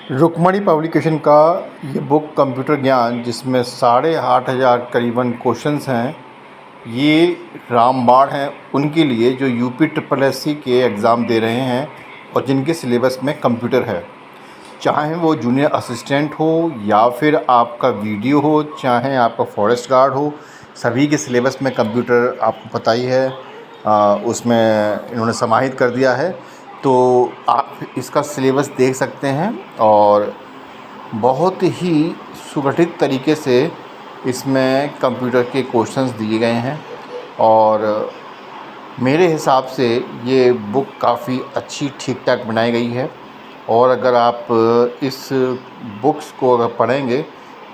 Rukmini publication का ये book computer ज्ञान, जिसमें 8,500 करीबन क्वेश्चंस हैं, ये रामबाण हैं उनके लिए जो यूपी ट्रिपल एससी के एग्ज़ाम दे रहे हैं और जिनके सिलेबस में कंप्यूटर है। चाहे वो जूनियर असिस्टेंट हो या फिर आपका वीडियो हो, चाहे आपका फॉरेस्ट गार्ड हो, सभी के सिलेबस में कंप्यूटर आपको पता ही है। उसमें इन्होंने समाहित कर दिया है, तो आप इसका सिलेबस देख सकते हैं और बहुत ही सुगठित तरीके से इसमें कंप्यूटर के क्वेश्चंस दिए गए हैं। और मेरे हिसाब से ये बुक काफ़ी अच्छी ठीक ठाक बनाई गई है और अगर आप इस बुक्स को अगर पढ़ेंगे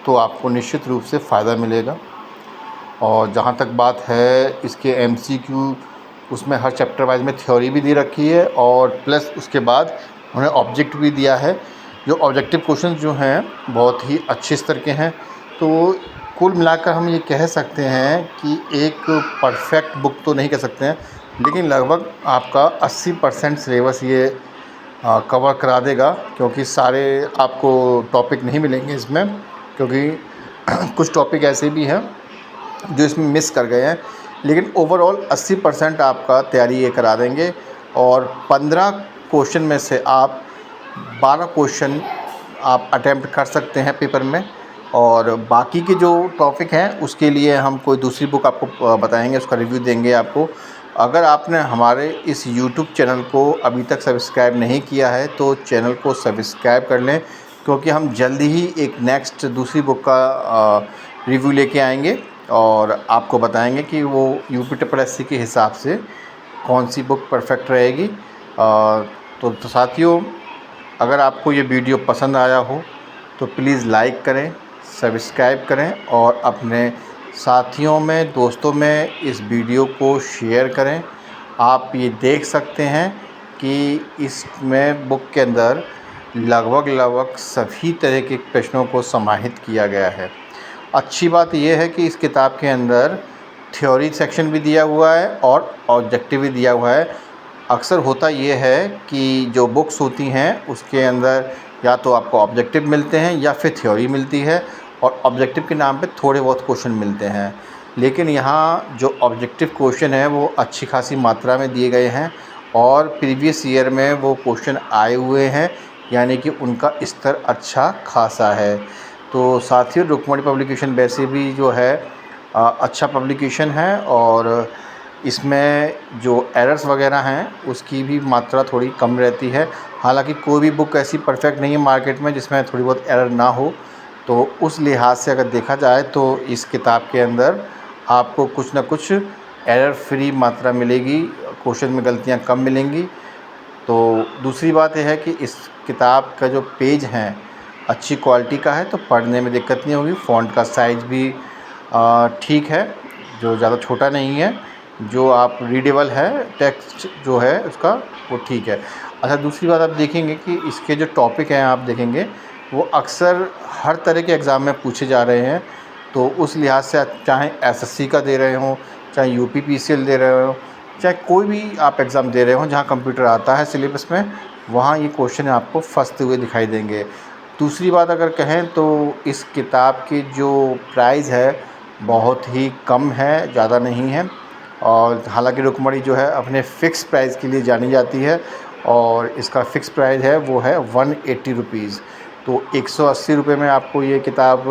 तो आपको निश्चित रूप से फ़ायदा मिलेगा। और जहाँ तक बात है इसके MCQ, उसमें हर चैप्टर वाइज में थ्योरी भी दे रखी है और प्लस उसके बाद उन्हें ऑब्जेक्ट भी दिया है। जो ऑब्जेक्टिव क्वेश्चन जो हैं बहुत ही अच्छे स्तर के हैं। तो कुल मिलाकर हम ये कह सकते हैं कि एक परफेक्ट बुक तो नहीं कह सकते हैं, लेकिन लगभग आपका 80% सिलेबस ये कवर करा देगा, क्योंकि सारे आपको टॉपिक नहीं मिलेंगे इसमें, क्योंकि कुछ टॉपिक ऐसे भी हैं जो इसमें मिस कर गए हैं। लेकिन ओवरऑल 80% आपका तैयारी ये करा देंगे और 15 क्वेश्चन में से आप 12 क्वेश्चन आप अटेम्प्ट कर सकते हैं पेपर में। और बाकी के जो टॉपिक हैं उसके लिए हम कोई दूसरी बुक आपको बताएंगे, उसका रिव्यू देंगे आपको। अगर आपने हमारे इस यूट्यूब चैनल को अभी तक सब्सक्राइब नहीं किया है तो चैनल को सब्सक्राइब कर लें, क्योंकि हम जल्दी ही एक नेक्स्ट दूसरी बुक का रिव्यू लेके आएंगे और आपको बताएंगे कि वो यूपी ट्रिपल एससी के हिसाब से कौन सी बुक परफेक्ट रहेगी। तो साथियों, अगर आपको ये वीडियो पसंद आया हो तो प्लीज़ लाइक करें, सब्सक्राइब करें और अपने साथियों में, दोस्तों में इस वीडियो को शेयर करें। आप ये देख सकते हैं कि इसमें बुक के अंदर लगभग सभी तरह के प्रश्नों को समाहित किया गया है। अच्छी बात यह है कि इस किताब के अंदर थ्योरी सेक्शन भी दिया हुआ है और ऑब्जेक्टिव भी दिया हुआ है। अक्सर होता ये है कि जो बुक्स होती हैं उसके अंदर या तो आपको ऑब्जेक्टिव मिलते हैं या फिर थ्योरी मिलती है और ऑब्जेक्टिव के नाम पे थोड़े बहुत क्वेश्चन मिलते हैं। लेकिन यहाँ जो ऑब्जेक्टिव क्वेश्चन है वो अच्छी खासी मात्रा में दिए गए हैं और प्रीवियस ईयर में वो क्वेश्चन आए हुए हैं, यानी कि उनका स्तर अच्छा खासा है। तो साथियों, रुक्मणी पब्लिकेशन वैसे भी जो है अच्छा पब्लिकेशन है और इसमें जो एरर्स वगैरह हैं उसकी भी मात्रा थोड़ी कम रहती है। हालांकि कोई भी बुक ऐसी परफेक्ट नहीं है मार्केट में जिसमें थोड़ी बहुत एरर ना हो, तो उस लिहाज से अगर देखा जाए तो इस किताब के अंदर आपको कुछ ना कुछ एरर फ्री मात्रा मिलेगी, क्वेश्चन में गलतियां कम मिलेंगी। तो दूसरी बात यह है कि इस किताब का जो पेज हैं अच्छी क्वालिटी का है, तो पढ़ने में दिक्कत नहीं होगी। फ़ॉन्ट का साइज़ भी ठीक है, जो ज़्यादा छोटा नहीं है, जो आप रीडेबल है, टेक्स्ट जो है उसका वो ठीक है। अच्छा, दूसरी बात आप देखेंगे कि इसके जो टॉपिक हैं आप देखेंगे वो अक्सर हर तरह के एग्ज़ाम में पूछे जा रहे हैं। तो उस लिहाज से चाहे SSC का दे रहे हों, चाहे UPPCL दे रहे हों, चाहे कोई भी आप एग्ज़ाम दे रहे हों जहाँ कंप्यूटर आता है सिलेबस में, वहाँ ये क्वेश्चन आपको फंसते हुए दिखाई देंगे। दूसरी बात अगर कहें तो इस किताब की जो प्राइस है बहुत ही कम है, ज़्यादा नहीं है। और हालांकि रुक्मणी जो है अपने फ़िक्स प्राइस के लिए जानी जाती है और इसका फ़िक्स प्राइस है वो है 180 रुपीज़। तो 180 रुपये में आपको ये किताब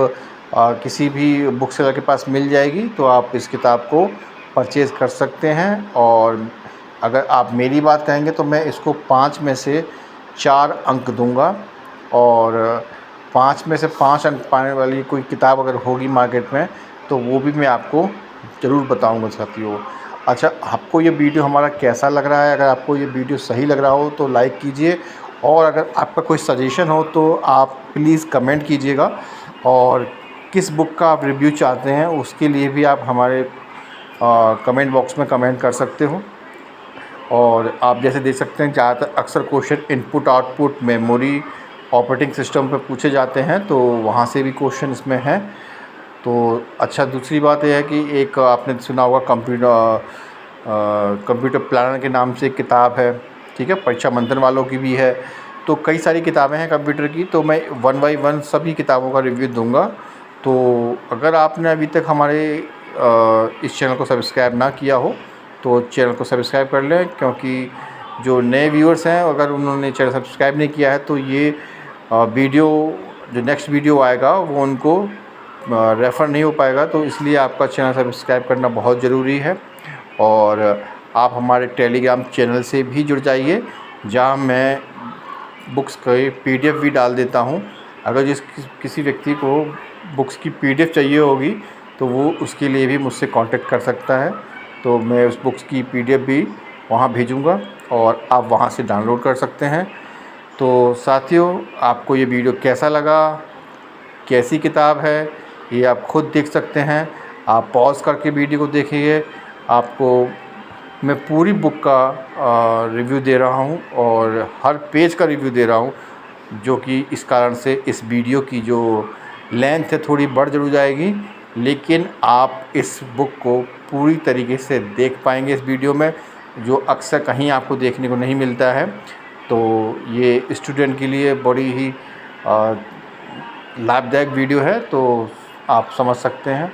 किसी भी बुक सेलर के पास मिल जाएगी, तो आप इस किताब को परचेज़ कर सकते हैं। और अगर आप मेरी बात कहेंगे तो मैं इसको 5 में से 4 अंक दूंगा और 5 में से 5 अंक पाने वाली कोई किताब अगर होगी मार्केट में तो वो भी मैं आपको ज़रूर बताऊंगा साथियों। अच्छा, आपको ये वीडियो हमारा कैसा लग रहा है? अगर आपको ये वीडियो सही लग रहा हो तो लाइक कीजिए और अगर आपका कोई सजेशन हो तो आप प्लीज़ कमेंट कीजिएगा। और किस बुक का आप रिव्यू चाहते हैं उसके लिए भी आप हमारे कमेंट बॉक्स में कमेंट कर सकते हो। और आप जैसे देख सकते हैं ज़्यादातर अक्सर question input output memory operating system पे पूछे जाते हैं, तो वहाँ से भी क्वेश्चन इसमें हैं। तो अच्छा, दूसरी बात यह है कि एक आपने सुना होगा कंप्यूटर प्लानर के नाम से एक किताब है, ठीक है, परीक्षा मंथन वालों की भी है। तो कई सारी किताबें हैं कंप्यूटर की, तो मैं वन बाई वन सभी किताबों का रिव्यू दूंगा। तो अगर आपने अभी तक हमारे इस चैनल को सब्सक्राइब ना किया हो तो चैनल को सब्सक्राइब कर लें, क्योंकि जो नए व्यूअर्स हैं अगर उन्होंने चैनल सब्सक्राइब नहीं किया है तो ये वीडियो जो नेक्स्ट वीडियो आएगा वो उनको रेफ़र नहीं हो पाएगा। तो इसलिए आपका चैनल सब्सक्राइब करना बहुत ज़रूरी है। और आप हमारे टेलीग्राम चैनल से भी जुड़ जाइए, जहाँ मैं बुक्स के पीडीएफ भी डाल देता हूँ। अगर किसी व्यक्ति को बुक्स की पीडीएफ चाहिए होगी तो वो उसके लिए भी मुझसे कांटेक्ट कर सकता है। तो मैं उस बुक्स की पीडीएफ भी वहाँ भेजूँगा और आप वहाँ से डाउनलोड कर सकते हैं। तो साथियों, आपको ये वीडियो कैसा लगा, कैसी किताब है, ये आप खुद देख सकते हैं। आप पॉज़ करके वीडियो को देखिए। आपको मैं पूरी बुक का रिव्यू दे रहा हूँ और हर पेज का रिव्यू दे रहा हूँ, जो कि इस कारण से इस वीडियो की जो लेंथ है थोड़ी बढ़ ज़रूर जाएगी, लेकिन आप इस बुक को पूरी तरीके से देख पाएंगे इस वीडियो में, जो अक्सर कहीं आपको देखने को नहीं मिलता है। तो ये स्टूडेंट के लिए बड़ी ही लाभदायक वीडियो है। तो आप समझ सकते हैं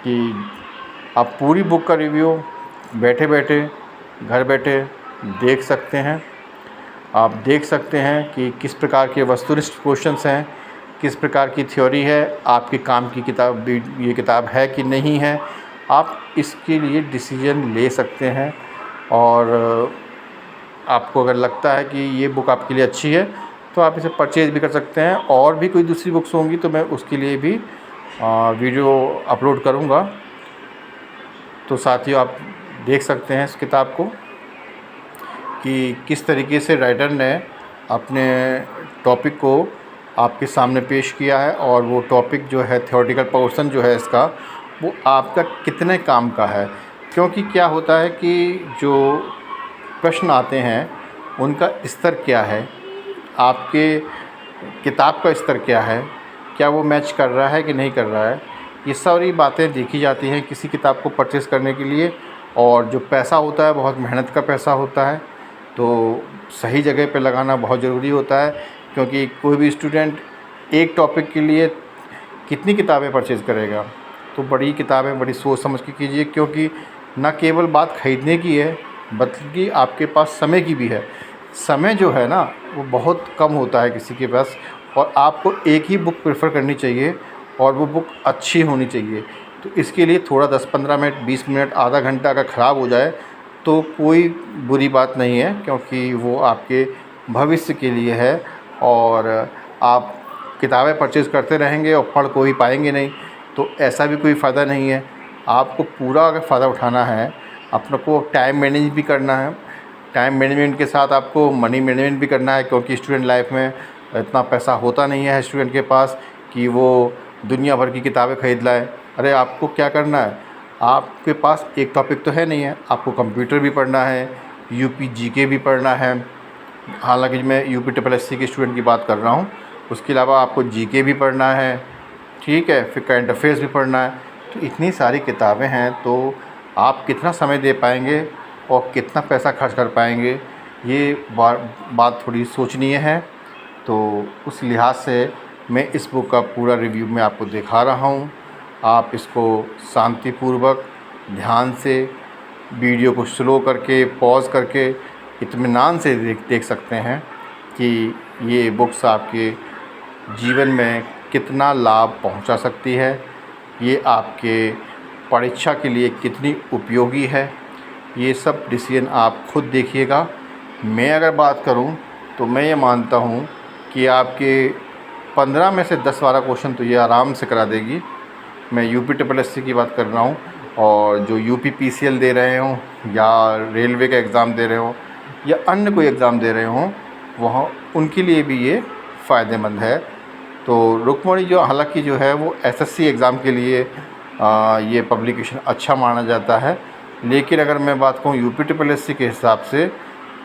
कि आप पूरी बुक का रिव्यू बैठे बैठे घर बैठे देख सकते हैं। आप देख सकते हैं कि किस प्रकार के वस्तुनिष्ठ क्वेश्चंस हैं, किस प्रकार की थ्योरी है, आपके काम की किताब ये किताब है कि नहीं है। आप इसके लिए डिसीजन ले सकते हैं। और आपको अगर लगता है कि ये बुक आपके लिए अच्छी है तो आप इसे परचेज़ भी कर सकते हैं। और भी कोई दूसरी बुक्स होंगी तो मैं उसके लिए भी वीडियो अपलोड करूँगा। तो साथियों, आप देख सकते हैं इस किताब को कि किस तरीके से राइटर ने अपने टॉपिक को आपके सामने पेश किया है, और वो टॉपिक जो है थ्योरेटिकल पोर्शन जो है इसका, वो आपका कितने काम का है। क्योंकि क्या होता है कि जो प्रश्न आते हैं उनका स्तर क्या है, आपके किताब का स्तर क्या है, क्या वो मैच कर रहा है कि नहीं कर रहा है, ये सारी बातें देखी जाती हैं किसी किताब को परचेज़ करने के लिए। और जो पैसा होता है बहुत मेहनत का पैसा होता है, तो सही जगह पे लगाना बहुत ज़रूरी होता है। क्योंकि कोई भी स्टूडेंट एक टॉपिक के लिए कितनी किताबें परचेज़ करेगा। तो बड़ी किताबें बड़ी सोच समझ के कीजिए, क्योंकि न केवल बात ख़रीदने की है बल्कि आपके पास समय की भी है। समय जो है ना वो बहुत कम होता है किसी के पास, और आपको एक ही बुक प्रेफर करनी चाहिए और वो बुक अच्छी होनी चाहिए। तो इसके लिए थोड़ा 10-15 मिनट 20 मिनट आधा घंटा अगर ख़राब हो जाए तो कोई बुरी बात नहीं है, क्योंकि वो आपके भविष्य के लिए है। और आप किताबें परचेज़ करते रहेंगे और पढ़ कोई पाएंगे नहीं, तो ऐसा भी कोई फ़ायदा नहीं है। आपको पूरा अगर फ़ायदा उठाना है, अपने को टाइम मैनेज भी करना है, टाइम मैनेजमेंट के साथ आपको मनी मैनेजमेंट भी करना है। क्योंकि स्टूडेंट लाइफ में इतना पैसा होता नहीं है स्टूडेंट के पास कि वो दुनिया भर की किताबें ख़रीद लाए। अरे आपको क्या करना है, आपके पास एक टॉपिक तो है नहीं है, आपको कंप्यूटर भी पढ़ना है, यूपी जीके भी पढ़ना है। हालांकि मैं यूपी ट्रिपल एससी के स्टूडेंट की बात कर रहा हूँ, उसके अलावा आपको जीके भी पढ़ना है, ठीक है, फिर करंट अफेयर्स भी पढ़ना है। तो इतनी सारी किताबें हैं, तो आप कितना समय दे पाएंगे और कितना पैसा खर्च कर पाएंगे, ये बात थोड़ी सोचनीय है। तो उस लिहाज से मैं इस बुक का पूरा रिव्यू मैं आपको दिखा रहा हूँ। आप इसको शांतिपूर्वक ध्यान से वीडियो को स्लो करके पॉज़ करके इत्मीनान से देख सकते हैं कि ये बुक्स आपके जीवन में कितना लाभ पहुंचा सकती है, ये आपके परीक्षा के लिए कितनी उपयोगी है। ये सब डिसीजन आप खुद देखिएगा। मैं अगर बात करूं तो मैं ये मानता हूं कि आपके 15 में से 10-12 क्वेश्चन तो ये आराम से करा देगी। मैं यूपी ट्रिपल एससी की बात कर रहा हूँ, और जो यूपी पीसीएल दे रहे हों या रेलवे का एग्ज़ाम दे रहे हों या अन्य कोई एग्ज़ाम दे रहे हों, वहाँ उनके लिए भी ये फ़ायदेमंद है। तो रुक्मणी जो हालांकि जो है वो एसएससी एग्ज़ाम के लिए ये पब्लिकेशन अच्छा माना जाता है। लेकिन अगर मैं बात कहूँ यूपी ट्रिपल एससी के हिसाब से,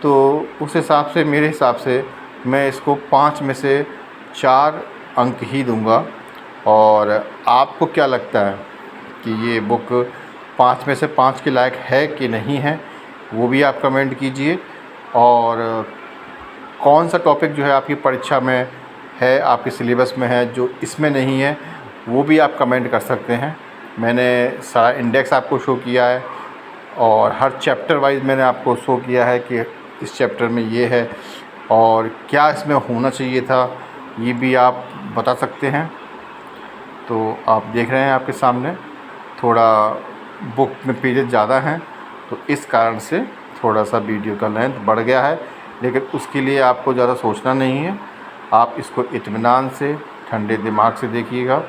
तो उस हिसाब से मेरे हिसाब से मैं इसको 5 में से 4 अंक ही दूंगा। और आपको क्या लगता है कि ये बुक 5 में से 5 के लायक है कि नहीं है, वो भी आप कमेंट कीजिए। और कौन सा टॉपिक जो है आपकी परीक्षा में है, आपके सिलेबस में है, जो इसमें नहीं है, वो भी आप कमेंट कर सकते हैं। मैंने सारा इंडेक्स आपको शो किया है और हर चैप्टर वाइज मैंने आपको शो किया है कि इस चैप्टर में ये है और क्या इसमें होना चाहिए था, ये भी आप बता सकते हैं। तो आप देख रहे हैं आपके सामने थोड़ा बुक में पेजेस ज़्यादा हैं, तो इस कारण से थोड़ा सा वीडियो का लेंथ बढ़ गया है, लेकिन उसके लिए आपको ज़्यादा सोचना नहीं है। आप इसको इत्मीनान से, ठंडे दिमाग से देखिएगा।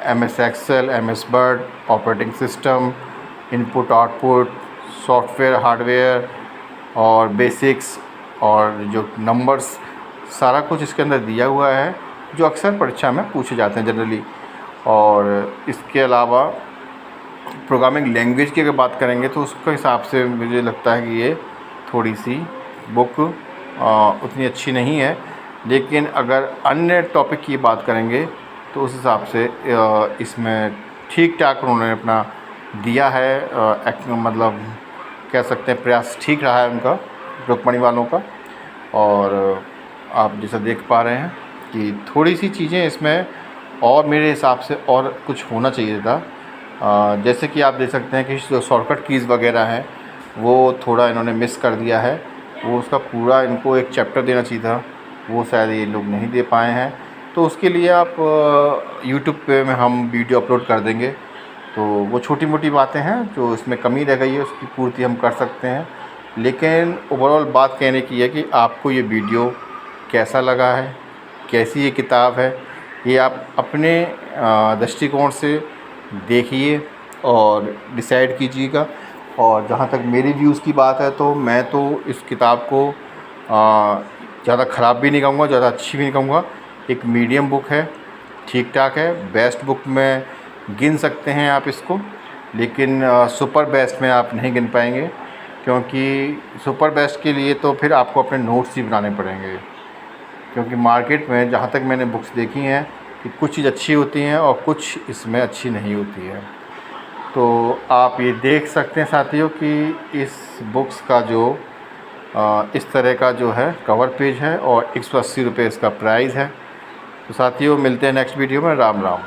MS Excel, MS Word, operating system, input output, software hardware और बेसिक्स और जो नंबर्स, सारा कुछ इसके अंदर दिया हुआ है जो अक्सर परीक्षा में पूछे जाते हैं जनरली। और इसके अलावा प्रोग्रामिंग लैंग्वेज की अगर बात करेंगे तो उसके हिसाब से मुझे लगता है कि ये थोड़ी सी बुक उतनी अच्छी नहीं है, लेकिन अगर अन्य टॉपिक की बात करेंगे तो उस हिसाब से इसमें ठीक ठाक उन्होंने अपना दिया है। मतलब कह सकते हैं प्रयास ठीक रहा है उनका, रुक्मणी वालों का। और आप जैसा देख पा रहे हैं कि थोड़ी सी चीज़ें इसमें और मेरे हिसाब से और कुछ होना चाहिए था। जैसे कि आप देख सकते हैं कि जो शॉर्टकट कीज़ वगैरह हैं वो थोड़ा इन्होंने मिस कर दिया है। वो उसका पूरा इनको एक चैप्टर देना चाहिए था, वो शायद ये लोग नहीं दे पाए हैं। तो उसके लिए आप यूट्यूब पे में हम वीडियो अपलोड कर देंगे। तो वो छोटी मोटी बातें हैं जो इसमें कमी रह गई है, उसकी पूर्ति हम कर सकते हैं। लेकिन ओवरऑल बात कहने की है कि आपको ये वीडियो कैसा लगा है, कैसी ये किताब है, ये आप अपने दृष्टिकोण से देखिए और डिसाइड कीजिएगा। और जहाँ तक मेरी व्यूज़ की बात है तो मैं तो इस किताब को ज़्यादा ख़राब भी नहीं कहूँगा, ज़्यादा अच्छी भी नहीं कहूँगा। एक मीडियम बुक है, ठीक ठाक है। बेस्ट बुक में गिन सकते हैं आप इसको, लेकिन सुपर बेस्ट में आप नहीं गिन पाएंगे, क्योंकि सुपर बेस्ट के लिए तो फिर आपको अपने नोट्स ही बनाने पड़ेंगे। क्योंकि मार्केट में जहाँ तक मैंने बुक्स देखी हैं कि कुछ चीज़ अच्छी होती हैं और कुछ इसमें अच्छी नहीं होती है। तो आप ये देख सकते हैं साथियों कि इस बुक्स का जो इस तरह का जो है कवर पेज है और 180 रुपये इसका प्राइस है। तो साथियों मिलते हैं नेक्स्ट वीडियो में। राम राम।